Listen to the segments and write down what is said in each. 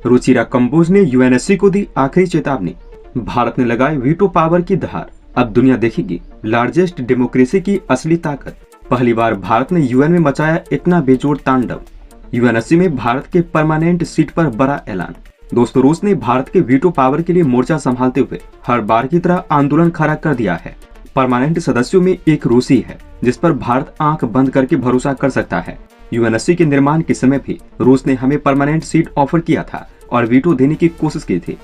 रुचिरा कंबोज ने यूएनएससी को दी आखिरी चेतावनी। भारत ने लगाई वीटो पावर की दहाड़। अब दुनिया देखेगी लार्जेस्ट डेमोक्रेसी की असली ताकत। पहली बार भारत ने यूएन में मचाया इतना बेजोड़ तांडव। यूएनएससी में भारत के परमानेंट सीट पर बड़ा ऐलान। दोस्तों, रूस ने भारत के वीटो पावर के लिए मोर्चा संभालते हुए हर बार की तरह आंदोलन खड़ा कर दिया है। परमानेंट सदस्यों में एक रूसी है जिस पर भारत आंख बंद करके भरोसा कर सकता है। यूएनएससी के निर्माण के समय भी रूस ने हमें परमानेंट सीट ऑफर किया था और वीटो देने की कोशिश की थी,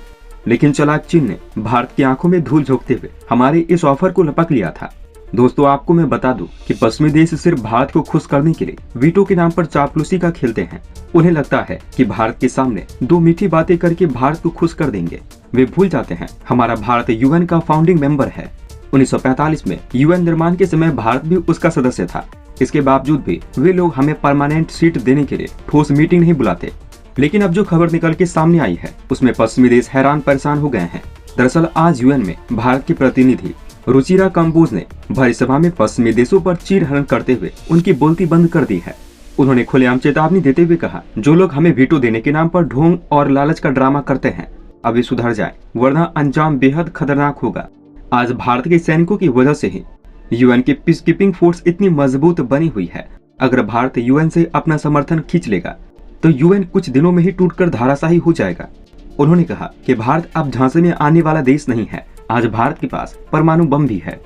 लेकिन चालाक चीन ने भारत की आंखों में धूल झोंकते हुए हमारे इस ऑफर को लपक लिया था। दोस्तों, आपको मैं बता दूं कि पश्चिमी देश सिर्फ भारत को खुश करने के लिए वीटो के नाम पर चापलूसी का खेलते हैं। उन्हें लगता है कि भारत के सामने दो मीठी बातें करके भारत को खुश कर देंगे। वे भूल जाते हैं हमारा भारत यूएन का फाउंडिंग मेंबर है। 1945 में यूएन निर्माण के समय भारत भी उसका सदस्य था। इसके बावजूद भी वे लोग हमें परमानेंट सीट देने के लिए ठोस मीटिंग नहीं बुलाते। लेकिन अब जो खबर निकल के सामने आई है उसमें पश्चिमी देश हैरान परेशान हो गए हैं। दरअसल आज यूएन में भारत की प्रतिनिधि रुचिरा कंबोज ने भरी सभा में पश्चिमी देशों पर चीरहरण करते हुए उनकी बोलती बंद कर दी है। उन्होंने खुलेआम चेतावनी देते हुए कहा, जो लोग हमें वीटो देने के नाम पर ढोंग और लालच का ड्रामा करते हैं अब वे सुधर जाएं, वरना अंजाम बेहद खतरनाक होगा। आज भारत के सैनिकों की वजह से ही यूएन की पीस कीपिंग फोर्स इतनी मजबूत बनी हुई है। अगर भारत यूएन से अपना समर्थन खींच लेगा तो यूएन कुछ दिनों में ही टूटकर धराशायी हो जाएगा। उन्होंने कहा कि भारत अब झांसे में आने वाला देश नहीं है। आज भारत के पास परमाणु बम भी है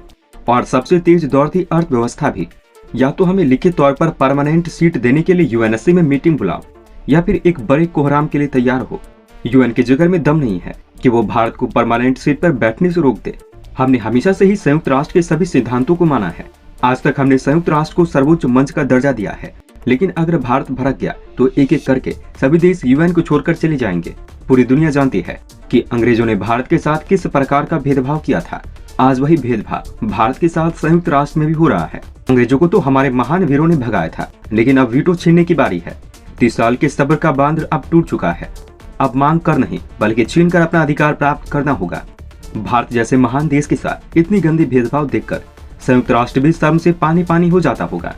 और सबसे तेज दौड़ती अर्थव्यवस्था भी। या तो हमें लिखित तौर पर परमानेंट सीट देने के लिए यूएनएससी में मीटिंग बुलाओ या फिर एक बड़े कोहराम के लिए तैयार हो। यूएन के जिगर में दम नहीं है कि वो भारत को परमानेंट सीट पर बैठने से रोक दे। हमने हमेशा से ही संयुक्त राष्ट्र के सभी सिद्धांतों को माना है। आज तक हमने संयुक्त राष्ट्र को सर्वोच्च मंच का दर्जा दिया है। लेकिन अगर भारत भड़क गया तो एक एक करके सभी देश यूएन को छोड़कर चले जाएंगे। पूरी दुनिया जानती है कि अंग्रेजों ने भारत के साथ किस प्रकार का भेदभाव किया था। आज वही भेदभाव भारत के साथ संयुक्त राष्ट्र में भी हो रहा है। अंग्रेजों को तो हमारे महान वीरों ने भगाया था, लेकिन अब वीटो छीनने की बारी है। 30 साल के सब्र का बांध अब टूट चुका है। अब मांग कर नहीं बल्कि छीन कर अपना अधिकार प्राप्त करना होगा। भारत जैसे महान देश के साथ इतनी गंदी भेदभाव देखकर संयुक्त राष्ट्र भी शर्म से पानी पानी हो जाता होगा।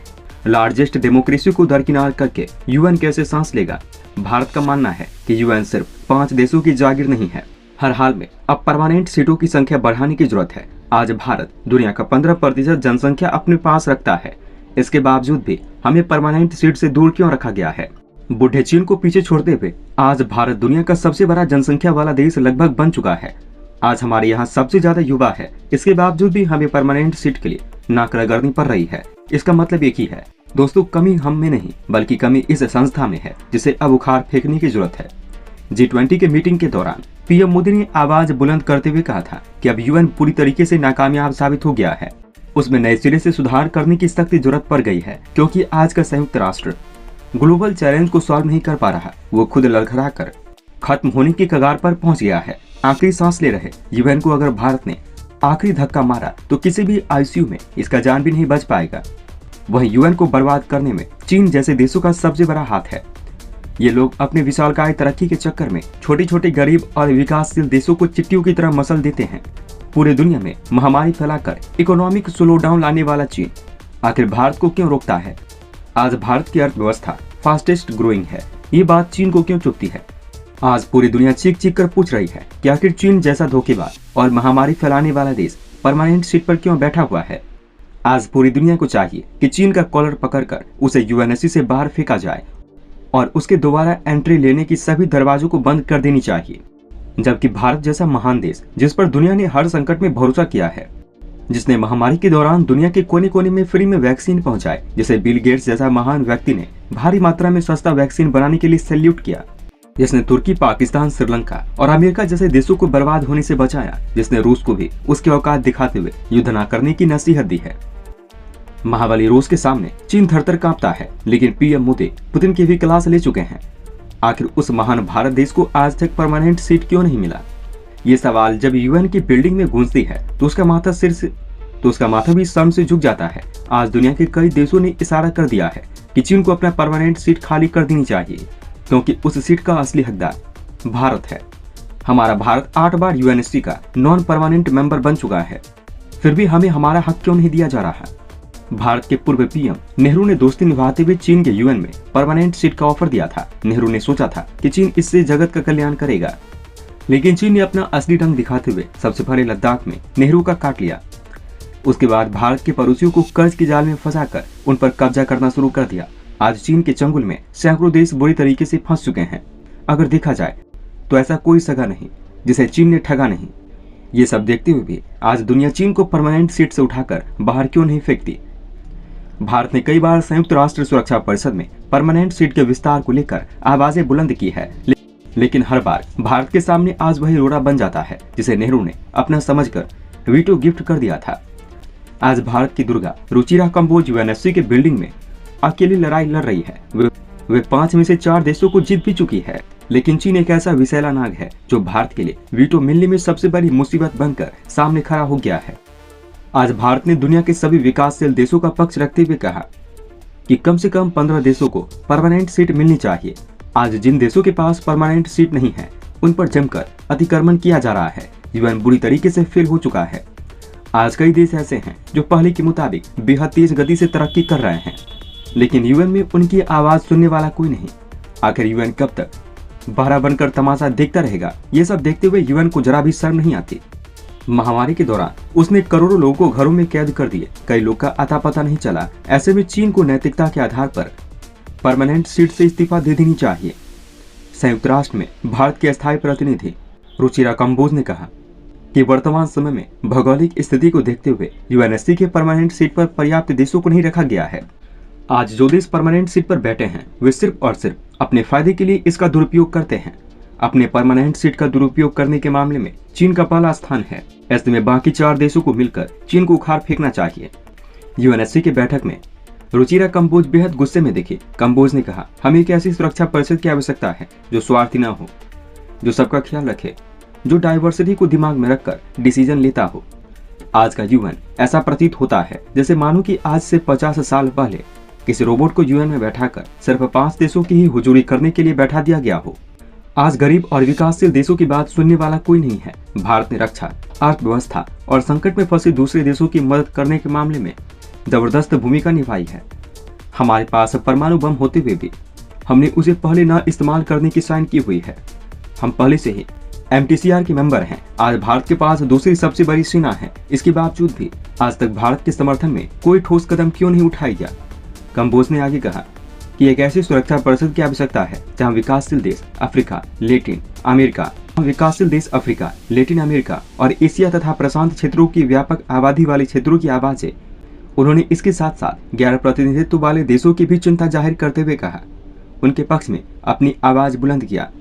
लार्जेस्ट डेमोक्रेसी को दरकिनार करके यूएन कैसे सांस लेगा। भारत का मानना है कि यूएन सिर्फ 5 देशों की जागीर नहीं है। हर हाल में अब परमानेंट सीटों की संख्या बढ़ाने की जरूरत है। आज भारत दुनिया का 15% जनसंख्या अपने पास रखता है। इसके बावजूद भी हमें परमानेंट सीट से दूर क्यों रखा गया है। बूढ़े चीन को पीछे छोड़ते हुए आज भारत दुनिया का सबसे बड़ा जनसंख्या वाला देश लगभग बन चुका है। आज हमारे यहाँ सबसे ज्यादा युवा है। इसके बावजूद भी हमें परमानेंट सीट के लिए नाक रगड़नी पड़ रही है। इसका मतलब एक ही है दोस्तों, कमी हम में नहीं बल्कि कमी इस संस्था में है जिसे अब उखाड़ फेंकने की जरूरत है। G20 के मीटिंग के दौरान पीएम मोदी ने आवाज बुलंद करते हुए कहा था कि अब यूएन पूरी तरीके से नाकामयाब साबित हो गया है। उसमें नए सिरे से सुधार करने की सख्त जरूरत पड़ गई है, क्योंकि आज का संयुक्त राष्ट्र ग्लोबल चैलेंज को सॉल्व नहीं कर पा रहा। वो खुद लड़खड़ा कर खत्म होने की कगार पर पहुंच गया है। आखिरी सांस ले रहे यूएन को अगर भारत ने आखिरी धक्का मारा तो किसी भी आईसीयू में इसका जान भी नहीं बच पाएगा। वहीं यूएन को बर्बाद करने में चीन जैसे देशों का सबसे बड़ा हाथ है। ये लोग अपने विशालकाय तरक्की के चक्कर में छोटे छोटे गरीब और विकासशील देशों को चिट्टियों की तरह मसल देते हैं। पूरे दुनिया में महामारी फैलाकर इकोनॉमिक स्लो डाउन लाने वाला चीन आखिर भारत को क्यों रोकता है। आज भारत की अर्थव्यवस्था फास्टेस्ट ग्रोइंग है। ये बात चीन को क्यों चुभती है। आज पूरी दुनिया चीख चीख कर पूछ रही है कि आखिर चीन जैसा धोखेबाज और महामारी फैलाने वाला देश परमानेंट सीट पर क्यों बैठा हुआ है। आज पूरी दुनिया को चाहिए कि चीन का कॉलर पकड़कर उसे यूएनएससी से बाहर फेंका जाए और उसके दोबारा एंट्री लेने की सभी दरवाजों को बंद कर देनी चाहिए। जबकि भारत जैसा महान देश जिस पर दुनिया ने हर संकट में भरोसा किया है, जिसने महामारी के दौरान दुनिया के कोने कोने में फ्री में वैक्सीन पहुंचाए, जिसे बिल गेट्स जैसा महान व्यक्ति ने भारी मात्रा में सस्ता वैक्सीन बनाने के लिए सैल्यूट किया, जिसने तुर्की, पाकिस्तान, श्रीलंका और अमेरिका जैसे देशों को बर्बाद होने से बचाया, जिसने रूस को भी उसके औकात दिखाते हुए युद्ध न करने की नसीहत दी है। महाबली रूस के सामने चीन थरथर कांपता है, लेकिन पीएम मोदी पुतिन की भी क्लास ले चुके हैं। आखिर उस महान भारत देश को आज तक परमानेंट सीट क्यों नहीं मिला। ये सवाल जब यूएन की बिल्डिंग में गूंजती है तो उसका माथा भी शर्म से झुक जाता है। आज दुनिया के कई देशों ने इशारा कर दिया है कि चीन को अपना परमानेंट सीट खाली कर देनी चाहिए, क्योंकि उस सीट का असली हकदार भारत है। हमारा भारत 8 बार यूएनएससी का नॉन परमानेंट मेंबर बन चुका है, फिर भी हमें हमारा हक क्यों नहीं दिया जा रहा। भारत के पूर्व पीएम नेहरू ने दोस्ती निभाते हुए चीन के यूएन में परमानेंट सीट का ऑफर दिया था। नेहरू ने सोचा था कि चीन इससे जगत का कल्याण करेगा, लेकिन चीन ने अपना असली ढंग दिखाते हुए सबसे पहले लद्दाख में नेहरू का काट लिया। उसके बाद भारत के पड़ोसियों को कर्ज के जाल में फंसाकर उन पर कब्जा करना शुरू कर दिया। आज चीन के चंगुल में सैकड़ों देश बुरी तरीके से फंस चुके हैं। अगर देखा जाए तो ऐसा कोई सगा नहीं जिसे चीन ने ठगा नहीं। ये सब देखते हुए भी आज दुनिया चीन को परमानेंट सीट से उठाकर बाहर क्यों नहीं फेंकती। भारत ने कई बार संयुक्त राष्ट्र सुरक्षा परिषद में परमानेंट सीट के विस्तार को लेकर आवाजें बुलंद की है, लेकिन हर बार भारत के सामने आज वही रोड़ा बन जाता है जिसे नेहरू ने अपना समझकर वीटो गिफ्ट कर दिया था। आज भारत की दुर्गा रुचिरा कंबोज यूएनएससी के बिल्डिंग में अकेली लड़ाई लड़ रही है। वे 5 में से 4 देशों को जीत भी चुकी है, लेकिन चीन एक ऐसा विषैला नाग है जो भारत के लिए वीटो मिलने में सबसे बड़ी मुसीबत बनकर सामने खड़ा हो गया है। आज भारत ने दुनिया के सभी विकासशील देशों का पक्ष रखते हुए कहा कि कम से कम 15 देशों को परमानेंट सीट मिलनी चाहिए। आज जिन देशों के पास परमानेंट सीट नहीं है उन पर जमकर अतिक्रमण किया जा रहा है। यूएन बुरी तरीके से फेल हो चुका है। आज कई देश ऐसे हैं जो पहले के मुताबिक बेहद तेज गति से तरक्की कर रहे हैं, लेकिन यूएन में उनकी आवाज सुनने वाला कोई नहीं। आखिर यूएन कब तक बहरा बनकर तमाशा देखता रहेगा। ये सब देखते हुए यूएन को जरा भी शर्म नहीं आती। महामारी के दौरान उसने करोड़ों लोगों को घरों में कैद कर दिए, कई लोग का अता पता नहीं चला। ऐसे में चीन को नैतिकता के आधार पर परमानेंट सीट से इस्तीफा दे देनी चाहिए। संयुक्त राष्ट्र में भारत के अस्थायी प्रतिनिधि रुचिरा कंबोज ने कहा कि वर्तमान समय में भौगोलिक स्थिति को देखते हुए यूएनएससी के परमानेंट सीट पर पर्याप्त देशों को नहीं रखा गया है। आज जो देश परमानेंट सीट पर बैठे हैं वे सिर्फ और सिर्फ अपने फायदे के लिए इसका दुरुपयोग करते हैं। अपने परमानेंट सीट का दुरुपयोग करने के मामले में चीन का पहला स्थान है। ऐसे में बाकी 4 देशों को मिलकर चीन को उखाड़ फेंकना चाहिए। यूएनएससी की बैठक में रुचिरा कंबोज बेहद गुस्से में दिखी। कंबोज ने कहा, हमें एक ऐसी सुरक्षा परिषद की आवश्यकता है जो स्वार्थी न हो, जो सबका ख्याल रखे, जो डाइवर्सिटी को दिमाग में रखकर डिसीजन लेता हो। आज का यूएन ऐसा प्रतीत होता है जैसे मानो कि आज से 50 साल पहले किसी रोबोट को यूएन में बैठाकर सिर्फ 5 देशों की ही हुजूरी करने के लिए बैठा दिया गया हो। आज गरीब और विकासशील देशों की बात सुनने वाला कोई नहीं है। भारत ने रक्षा, अर्थव्यवस्था और संकट में फंसे दूसरे देशों की मदद करने के मामले में जबरदस्त भूमिका निभाई है। हमारे पास परमाणु बम होते हुए भी हमने उसे पहले न इस्तेमाल करने की साइन की हुई है। हम पहले से ही एमटीसीआर के मेंबर हैं। आज भारत के पास दूसरी सबसे बड़ी सेना है। इसके बावजूद भी आज तक भारत के समर्थन में कोई ठोस कदम क्यों नहीं उठाया गया। कंबोज ने आगे कहा कि एक ऐसी सुरक्षा परिषद की आवश्यकता है जहां विकासशील देश अफ्रीका, लैटिन अमेरिका और एशिया तथा प्रशांत क्षेत्रों की व्यापक आबादी वाले क्षेत्रों की आवाज है। उन्होंने इसके साथ साथ 11 प्रतिनिधित्व वाले देशों की भी चिंता जाहिर करते हुए कहा, उनके पक्ष में अपनी आवाज बुलंद किया